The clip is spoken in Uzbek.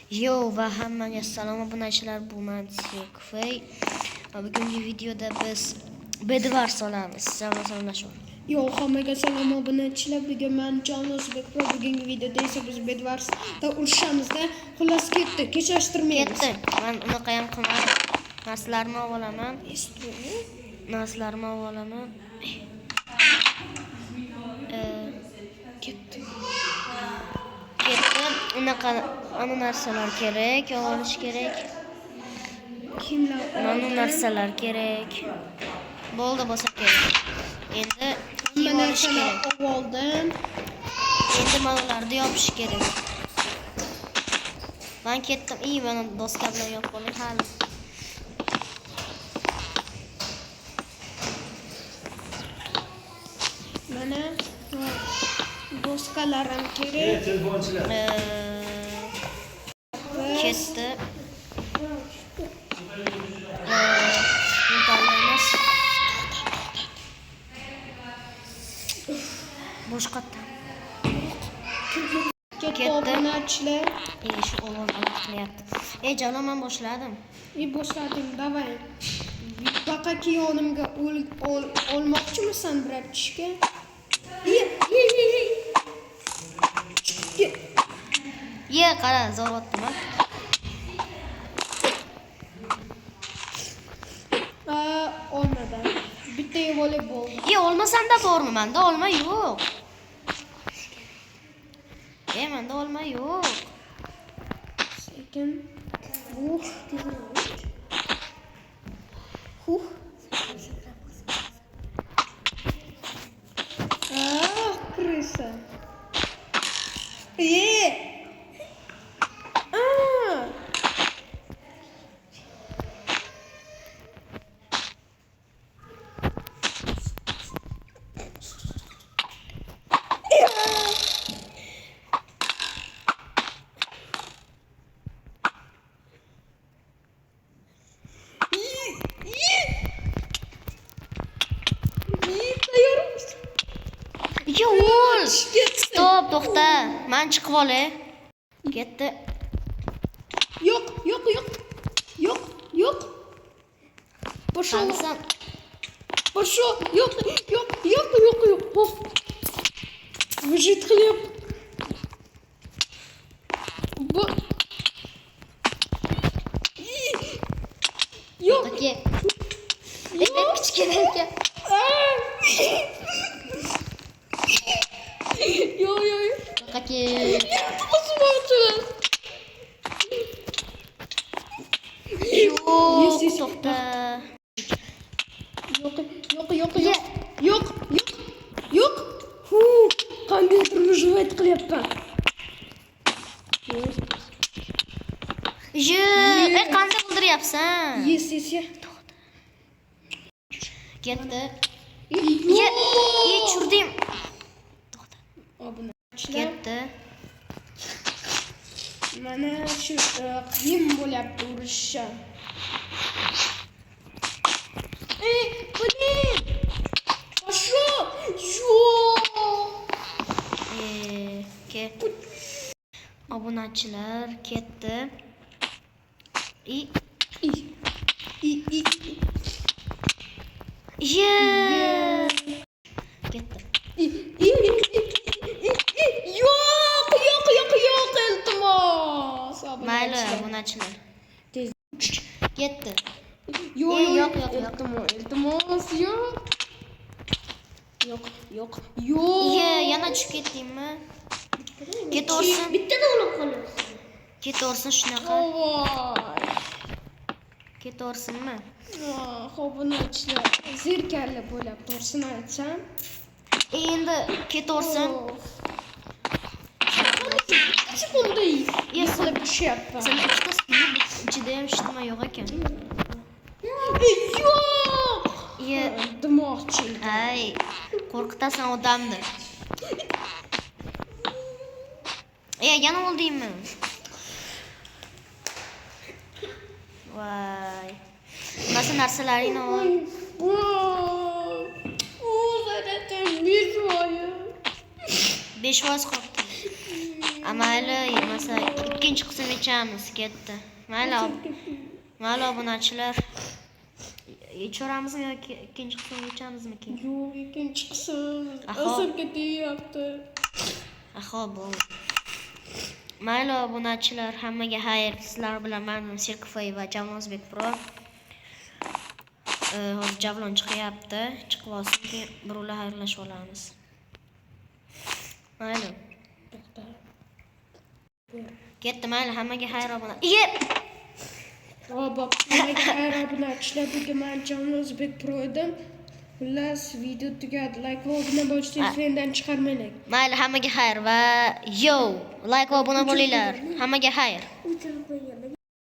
Yo va hammaga salom obunachilar, bu men Sekfey. Bugungi videoda biz Bedwars olamiz. Salomlashing. Yo, hammaga salom obunachilar. Bugun men Jonozbek va bugungi videoda esa biz Bedwarsda urushamiz-da. Xullas ketdi, kechashtirmaymiz. Ketdi. Men unaqa ham qilmadim. Narsalarni olaman. Narsalarni olaman. Ketdi. Unaqa ana narsalar kerak, olish kerak. Kimlar? Mana narsalar kerak. Bo'ldi bo'lsa kerak. Endi Mana olish kerak. oldim. Endi mallarni yopish kerak. Men ketdim. Mana doska bilan yopib qo'ying hali. Mana doskalarim kerak. Ketdi. Boş qatta. Ketdi obunachilar. Shu o'g'lim qilyapti. Jonim, men boshladim. Boshladim, davay. Faqat yonimga olmoqchimisan birat tushga? Qara, zo'r otdim. Olmadi. Bitta voley bo'ldi. Olmasanda bormi? Menda olma yo'q. Menda olma yo'q. Sekin. Tezroq. Krisa. Stop, to'xta. Men chiqib olay. Ketdi. Yo'q. Boshqa. Yo'q. Выжить хлеб. Yo'q. Okey. Kichkina ekan. Yo'q. Okey. To'xta. Yo'q. Qanday turmush qilyapman? Qanday o'ldiryapsan? Yes. Ketdi. Churdim. To'xta. Obunachilar. Ketdi. Mana shu qiyin bo'lyapti urush. Obunachilar ketdi. Ketdi. Yo'q, iltimos. Mayli, obunachilar. Ketdi. Yo'q. Iltimos, yo'q. Yana tushib ketdingmi? Ketaversin. Bittada olib qolibsan. Ketaversin shunaqa. Voy. Ketaversinmi? Obunachilar zerkarli bo'lib to'g'risini aytsam. Endi ketaversin. Qancha bunday yiqilib tushyapman. Sen ikkita ichida ham hech nima yo'q ekan. Yo'q. Dimoqchi. Ay, qo'rqitasan odamni. Yana oldingmi? Voy. Mana narsalaringni ol. Zaten 5 5% qoldi. Mayli, yemasa ikkinchi qism ichamiz ketdi. Mayli obunachilar. İçoramızmı yoki ikkinchi qismini ichamizmi keyin? Yo'q, ikkinchi qism Aha. asabga tegayapti. Xo'p, bo'ldi. Mayli obunachilar, hammaga xayr. Sizlar bilan men Sirkfoy va Javlon O'zbek Pro. Hozir Javlon chiqyapti. Chiqib olsin, keyin birovlar xayrlashib olamiz. Mayli. To'xta. Ketdi, mayli, hammaga xayr obuna. Hop, hammaga xayr obunachilar. Bugun men Javlon O'zbek Pro edim. Xullas, video tugadi. Like va obuna bo'lishni eslangdan chiqarmanglar. Mayli, hammaga xayr va yo, like va obuna bo'linglar. Hammaga xayr. O'chirib qo'ygan.